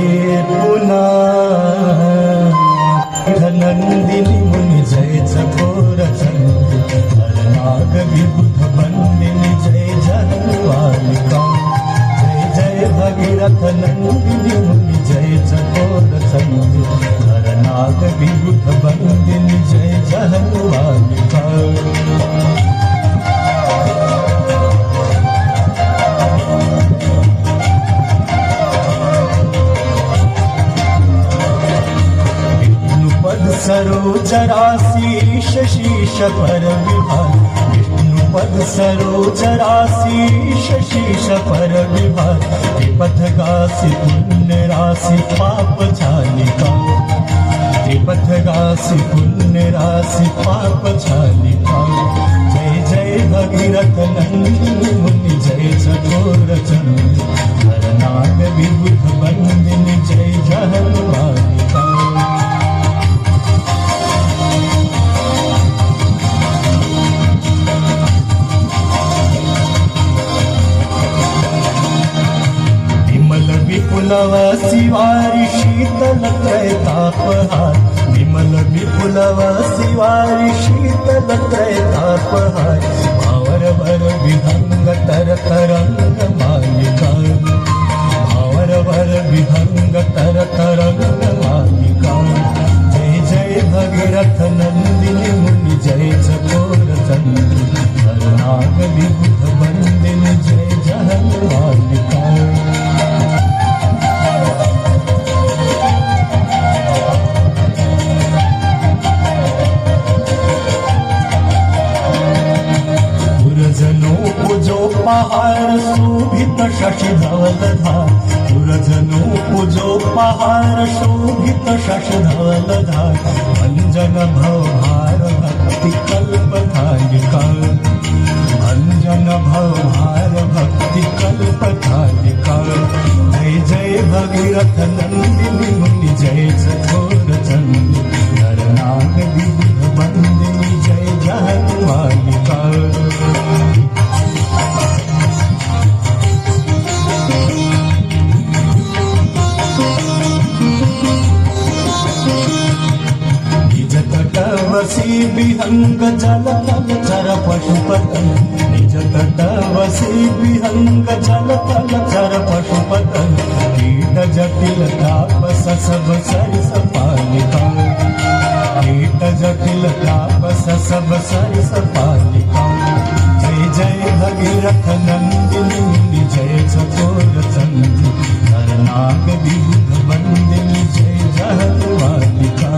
पुन्हा नंदिनी मुनि जय चकोर चंद्र नाग विबुध बंदिनी जय जगवालिका जय जय भगीरथ नंदिनी मुनि जय चकोर चंद्र नाग विबुध बंदिनी जय जगवालिका सरोजराशीष शीश पर विभाग विष्णुपद सरोजराशीष शीश पर विभाग पथ गासी पुण्य राशि पाप झालिका पथ गासी पुण्य राशि पाप झालिका जय जय भगीरथ नंदिनी मुनि जय चकोर चंद्र नाग विबुध बंदिनी जय जगवालिका विपुलव शिवारी शीतल त्रैतापहार विमल विपुलव शिवारी शीतल त्रैतापहार भावर भर विहंग तर तरंग मालिका भावर भर विहंग तर तरंग मालिका जय जय भगीरथ नंदिनी मुनि जय चकोर चंद्र नाग विबुध बंदिनी जय जगवालिका पहाड़ शोभित शशि धवलधार पुरजनो पूजो पहाड़ शोभित शशि धवलधार अंजन भवभार भक्ति कल्पधारिका अंजन भवभार भक्ति कल्पधारिका जय जय भगीरथ नंदिनी मुनि जय चकोर चंद्र नाग विबुध बंदिनी जय जगवालिका वसी विहंग जल तल चर पशुपतन निज तट वसी विहंग जल तल चर पशुपतन कीट जटिल तापस सब सरिस पालिका कीट जटिल तापस सब सरिस पालिका जय जय भगीरथ नंदिनी मुनि जय चकोर चंद्र नाग विबुध बंदिनी जय जगवालिका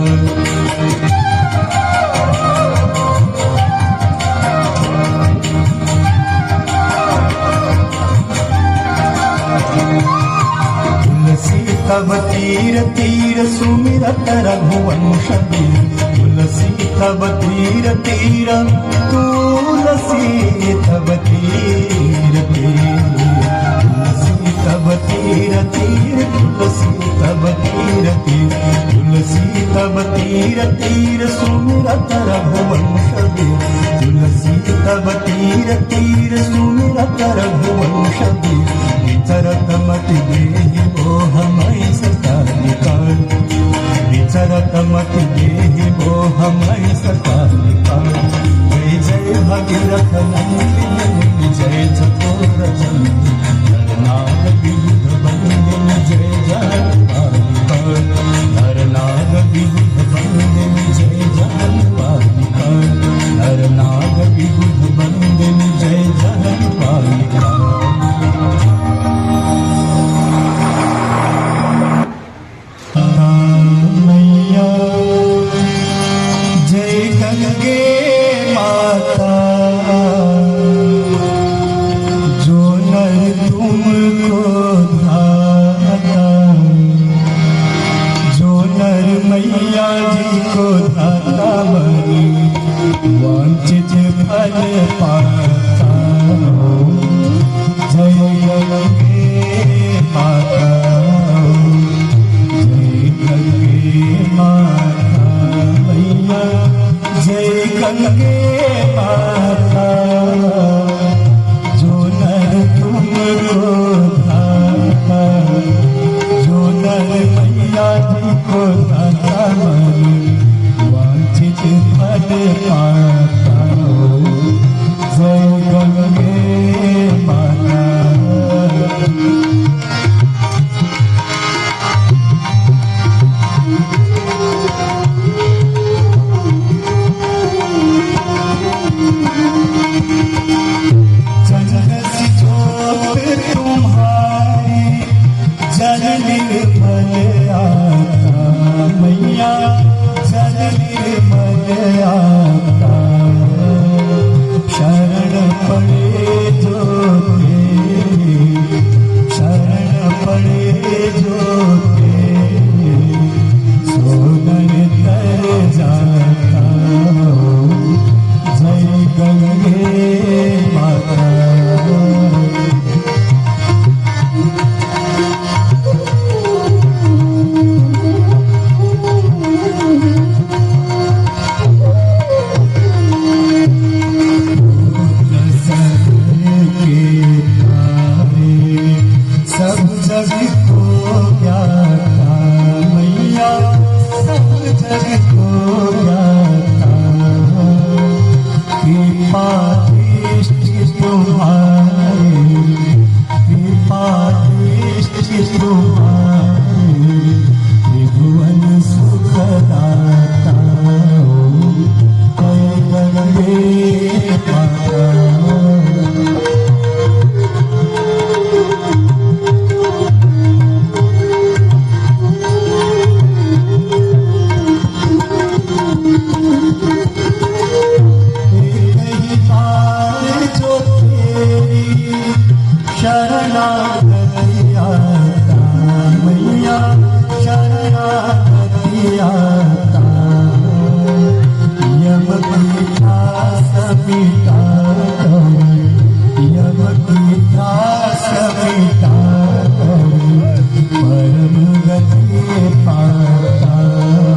तब तीर तीर सुमिरत रघुवंश तुलसी तब तीर तीर तुलसी तब तीर तुलसी तब तीर तीर तुलसी तब तीर तुलसी तब तीर तीर सुमिरत रघुवंश तुलसी तब तीर तीर सुमिरत रघुवंश विचरत मति देहि मोह मई सतालिका विचरत मति देहि मोह मई सतालिका जय जय भगीरथ नंदिनी मुनि जय चकोर चंद्र नाग विबुध बंदिनी जय जगवालिका नाग विबुध बंदिनी जय जगवालिका नाग विबुध बंदिनी जय जगवालिका वांछित फल पाता जय गंगे माता जय गंगे माता मैया जय गंगे माता जो नर तुमको धाता जो नर व्याधि को दाता मन वांछित फल पाता हो जय गंगे माता जल निर्मल आता मैया जल निर्मल आता शरण पड़े जो तेरी शरण पड़े जो तेरी सोनर तर जाता हो जय गंगे माता सब जग को ज्ञाता मैया सब जग को ज्ञाता कृपा दृष्टि तुम्हारी कृपा दृष्टि तुम्हारी त्रिभुवन सुखदाता हो जय गंगे माता शरणागति आता मैया शरणागति आता यम की त्रास मिटा यम की त्रास मिटा परम गति पाता